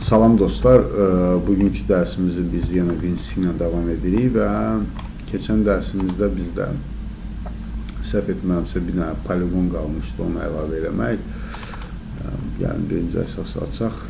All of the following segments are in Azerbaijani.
Salam dostlar, bugünkü dərsimizi biz yenə Vinci ilə davam edirik və keçən dərsimizdə bizdə səhv etmirəmsə bir dənə poligon qalmışdı, onu əlavə eləmək. Yəni birinci əsası açaq.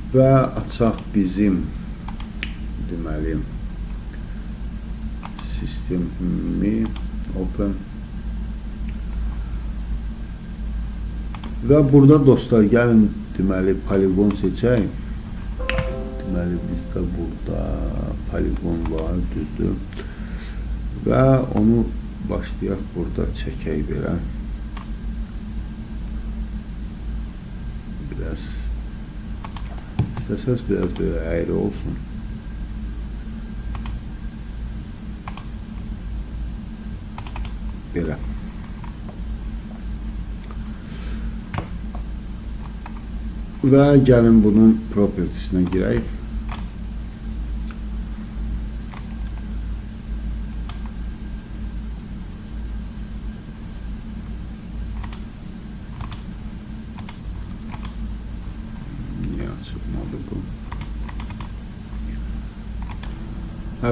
Və açaq bizim deməli sistemi open və burada dostlar gəlin deməli poligon seçək. Deməli bizdə burada poligon var, düzdür, və onu başlayaq burada çəkək belə biraz. İstəsəz biraz böyle əyri olsun. Belə. Və gəlin bunun propertiesine girək.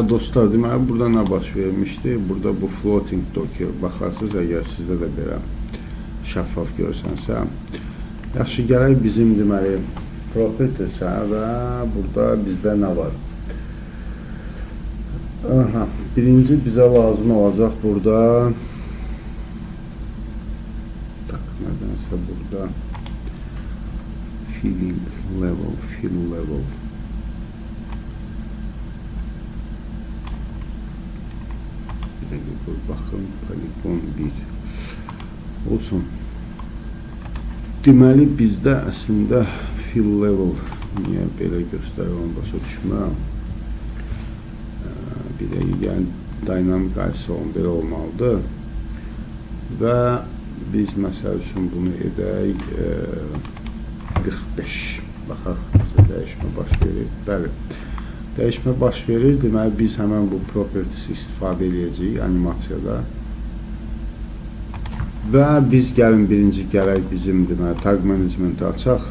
Dostlar, deməli burada nə baş vermişdi? Burada bu floating docker baxarsınız, əgər sizdə də belə şəffaf görsənsə. Yaxşı, gələk bizim deməli propertiesə və burada bizdə nə var? Birinci bizə lazım olacaq burada nədənsə burada fill level baxın, poligon 1 olsun. Deməli bizdə əslində fill level niyə belə göstərir, onu başa düşmürəm. Bir də yəni dinamik ISO belə olmalıdır və biz məsəl üçün bunu edək 45. Baxaq, dəyişmə baş verir. Bəli, dəyişmə baş verir. Deməli biz həmən bu properties istifadə edəcəyik animasiyada. Və biz gəlin birinci gələk bizim deməli tag management açaq.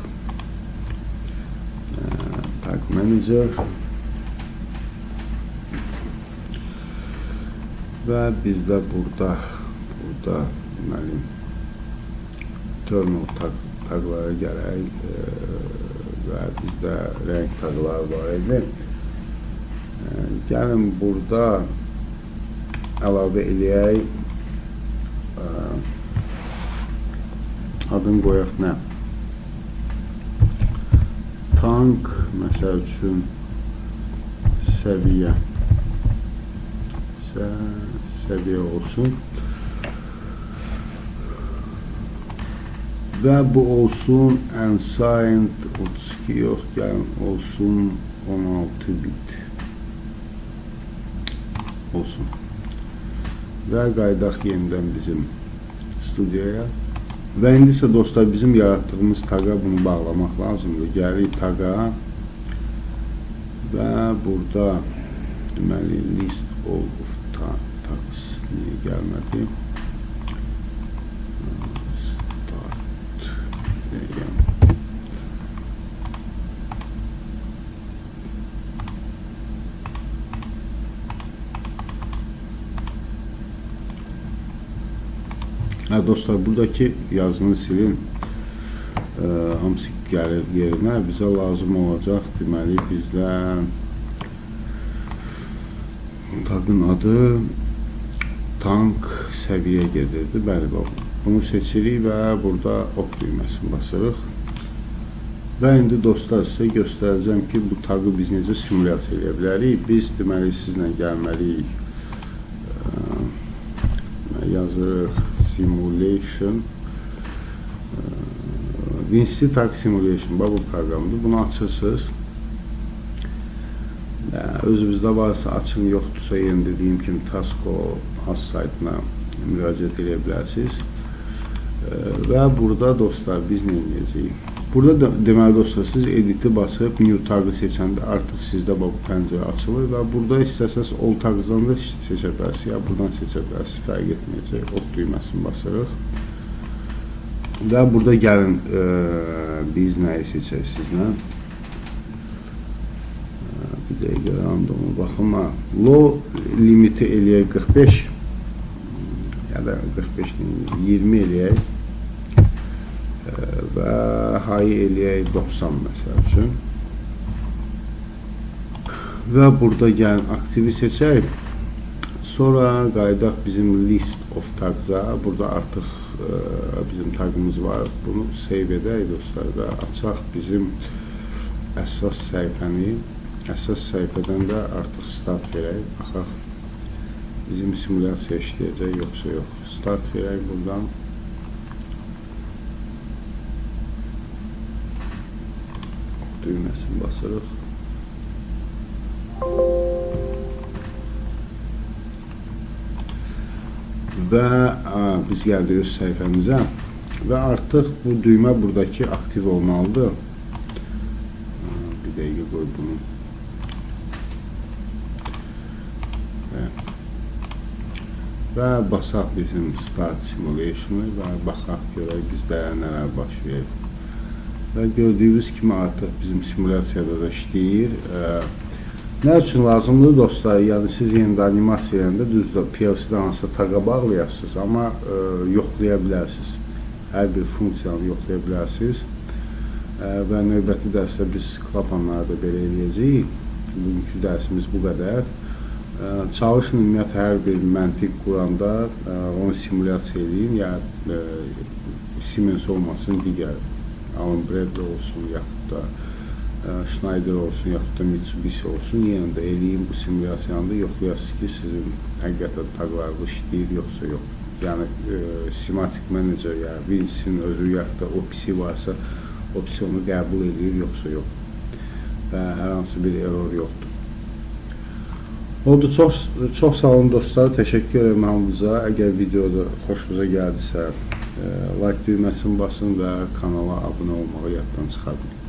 Tag manager və bizdə burada deməli terminal taglara gələk və bizdə renk taglar var idi. Gəlin burada əlavə eləyək, adını qoyaq nə? Tank məsəl üçün səviyyə olsun və bu olsun unsigned 32 yox, gəlin olsun 16 bit olsun və qaydaq yenidən bizim studiyaya və indi isə dostlar bizim yaratdığımız taqa bunu bağlamaq lazımdır. Gəlik taqa və burada deməli list of tags niyə gəlmədi? Start deyəm. Dostlar, buradakı yazını silin, hamısı gəlir yerinə. Bizə lazım olacaq, deməli bizdə tagın adı tank səviyyə gedirdi. Bəli, bunu seçirik və burada ok düyməsini basırıq. Və indi dostlar sizə göstərəcəm ki, bu tagı biz necə simulyasiya edə bilərik. Biz deməli sizlə gəlməliyik, yazırıq simulation Vinci Tag Simulation bu proqramdır. Bunu açırsınız. Özünüzdə varsa açın, yoxdursa yenə dediyim kimi Tasko has saytına müraciət edə bilərsiniz. Və burada dostlar biz nə edəcəyik? Burada deməli dostlar, siz editi basıb new tagı seçəndə artıq sizdə bu pəncərə açılır və burada istəsəz all tagdan da seçə bilərsiniz, ya buradan seçə bilərsiniz, fərq etməyəcək. Ot düyməsini basırıq. Və burada gəlin biz nəyi seçək sizlə? Bir dəqiqə randoma baxım. Low limiti eləyək 45 ya da 45 deyil, 20 eləyək. Və high eləyək 90 məsəl üçün. Və burada gəlin aktivi seçək. Sonra qaydaq bizim list of tags-a. Burada artıq bizim tagımız var. Bunu save edək dostlar və açaq bizim əsas səhifəni. Əsas səhifədən də artıq start verək. Baxaq bizim simulyasiya işləyəcək yoxsa yox. Start verək buradan. Düyməsini basırıq. Və biz gəldik öz səhifəmizə və artıq bu düymə buradakı aktiv olmalıdır. Bir dəqiqə qoy bunu. Və basaq bizim start simulationu və baxaq görək bizdə nələr baş verir. Və gördüyünüz kimi artıq bizim simulyasiyada da işləyir. Nə üçün lazımdır dostlar? Yəni siz yenidə animasiya yerində düzdür, PLC-dən hansısa taqa bağlayasınız, amma yoxlaya bilərsiniz. Hər bir funksiyanı yoxlaya bilərsiniz. Və növbəti dərsdə biz klapanları da belə eləyəcəyik. Bugünkü dərsimiz bu qədər. Çalışın ümumiyyətlə hər bir məntiq quranda onu simulyasiya edin, yəni Siemens olmasın, digər Alan Bradley olsun, yaxud da Schneider olsun, yaxud da Mitsubishi olsun, yenə də eləyin bu simulyasiyanı da yoxlayasınız ki, sizin həqiqətən taqlarınız işləyir, yoxsa yox. Yəni, Simatic Manager, yəni Windows-in özü, yaxud da OPC varsa, opsiyonu qəbul edir, yoxsa yox. Və hər hansı bir error yoxdur. Oldu, çox sağ olun dostlar, təşəkkür ederim hamınıza. Əgər videoda xoşunuza gəldisə, like düyməsini basın və kanala abunə olmağı yaddan çıxarmayın.